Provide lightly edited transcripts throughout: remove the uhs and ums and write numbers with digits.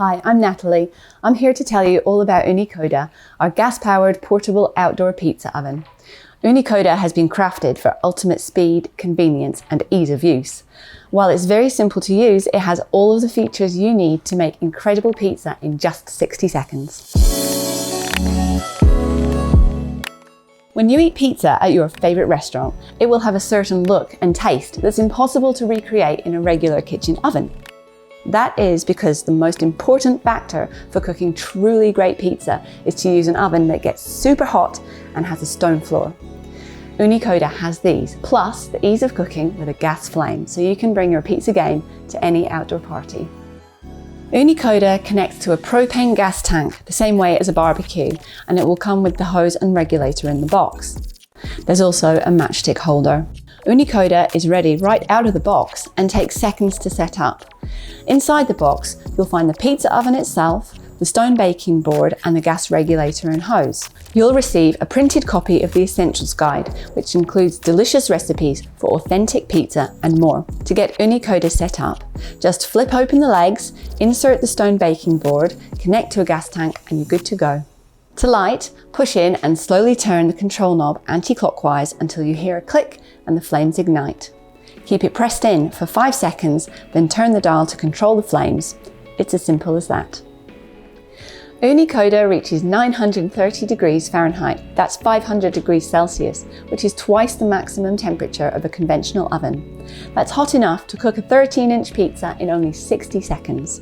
Hi, I'm Natalie. I'm here to tell you all about Ooni Koda, our gas-powered portable outdoor pizza oven. Ooni Koda has been crafted for ultimate speed, convenience and ease of use. While it's very simple to use, it has all of the features you need to make incredible pizza in just 60 seconds. When you eat pizza at your favourite restaurant, it will have a certain look and taste that's impossible to recreate in a regular kitchen oven. That is because the most important factor for cooking truly great pizza is to use an oven that gets super hot and has a stone floor. Ooni Koda has these, plus the ease of cooking with a gas flame, so you can bring your pizza game to any outdoor party. Ooni Koda connects to a propane gas tank the same way as a barbecue, and it will come with the hose and regulator in the box. There's also a matchstick holder. Ooni Koda is ready right out of the box and takes seconds to set up. Inside the box, you'll find the pizza oven itself, the stone baking board and the gas regulator and hose. You'll receive a printed copy of the Essentials Guide, which includes delicious recipes for authentic pizza and more. To get Ooni Koda set up, just flip open the legs, insert the stone baking board, connect to a gas tank and you're good to go. To light, push in and slowly turn the control knob anti-clockwise until you hear a click and the flames ignite. Keep it pressed in for 5 seconds, then turn the dial to control the flames. It's as simple as that. Ooni Koda reaches 930 degrees Fahrenheit, that's 500 degrees Celsius, which is twice the maximum temperature of a conventional oven. That's hot enough to cook a 13-inch pizza in only 60 seconds.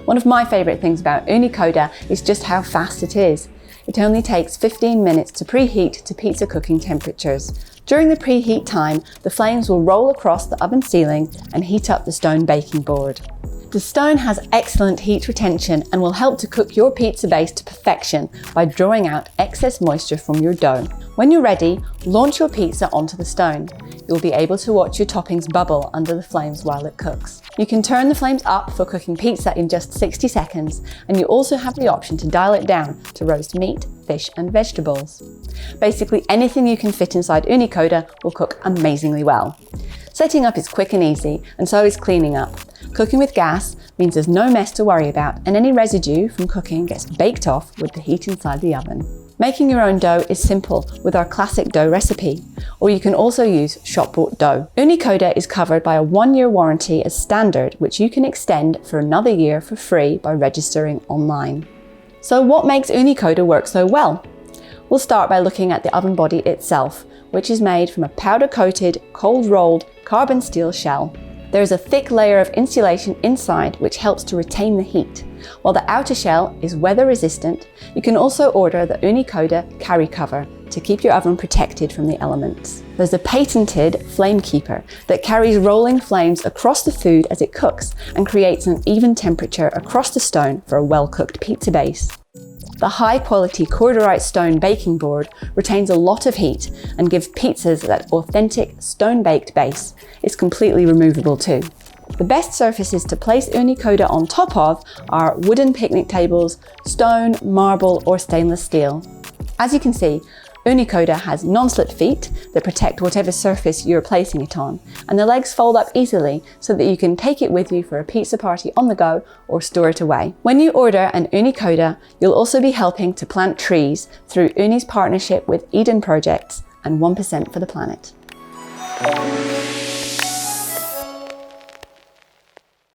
One of my favourite things about Ooni Koda is just how fast it is. It only takes 15 minutes to preheat to pizza cooking temperatures. During the preheat time, the flames will roll across the oven ceiling and heat up the stone baking board. The stone has excellent heat retention and will help to cook your pizza base to perfection by drawing out excess moisture from your dough. When you're ready, launch your pizza onto the stone. You'll be able to watch your toppings bubble under the flames while it cooks. You can turn the flames up for cooking pizza in just 60 seconds, and you also have the option to dial it down to roast meat, fish and vegetables. Basically anything you can fit inside Ooni Koda will cook amazingly well. Setting up is quick and easy, and so is cleaning up. Cooking with gas means there's no mess to worry about, and any residue from cooking gets baked off with the heat inside the oven. Making your own dough is simple with our classic dough recipe, or you can also use shop-bought dough. Ooni Koda is covered by a 1-year warranty as standard, which you can extend for another year for free by registering online. So what makes Ooni Koda work so well? We'll start by looking at the oven body itself, which is made from a powder-coated, cold-rolled carbon steel shell. There is a thick layer of insulation inside which helps to retain the heat. While the outer shell is weather resistant, you can also order the Ooni Koda carry cover to keep your oven protected from the elements. There's a patented flame keeper that carries rolling flames across the food as it cooks and creates an even temperature across the stone for a well-cooked pizza base. The high-quality corduroy stone baking board retains a lot of heat and gives pizzas that authentic stone-baked base. It's completely removable too. The best surfaces to place Ooni Koda on top of are wooden picnic tables, stone, marble or stainless steel. As you can see, Ooni Koda has non-slip feet that protect whatever surface you're placing it on, and the legs fold up easily so that you can take it with you for a pizza party on the go or store it away. When you order an Ooni Koda, you'll also be helping to plant trees through Ooni's partnership with Eden Projects and 1% for the Planet.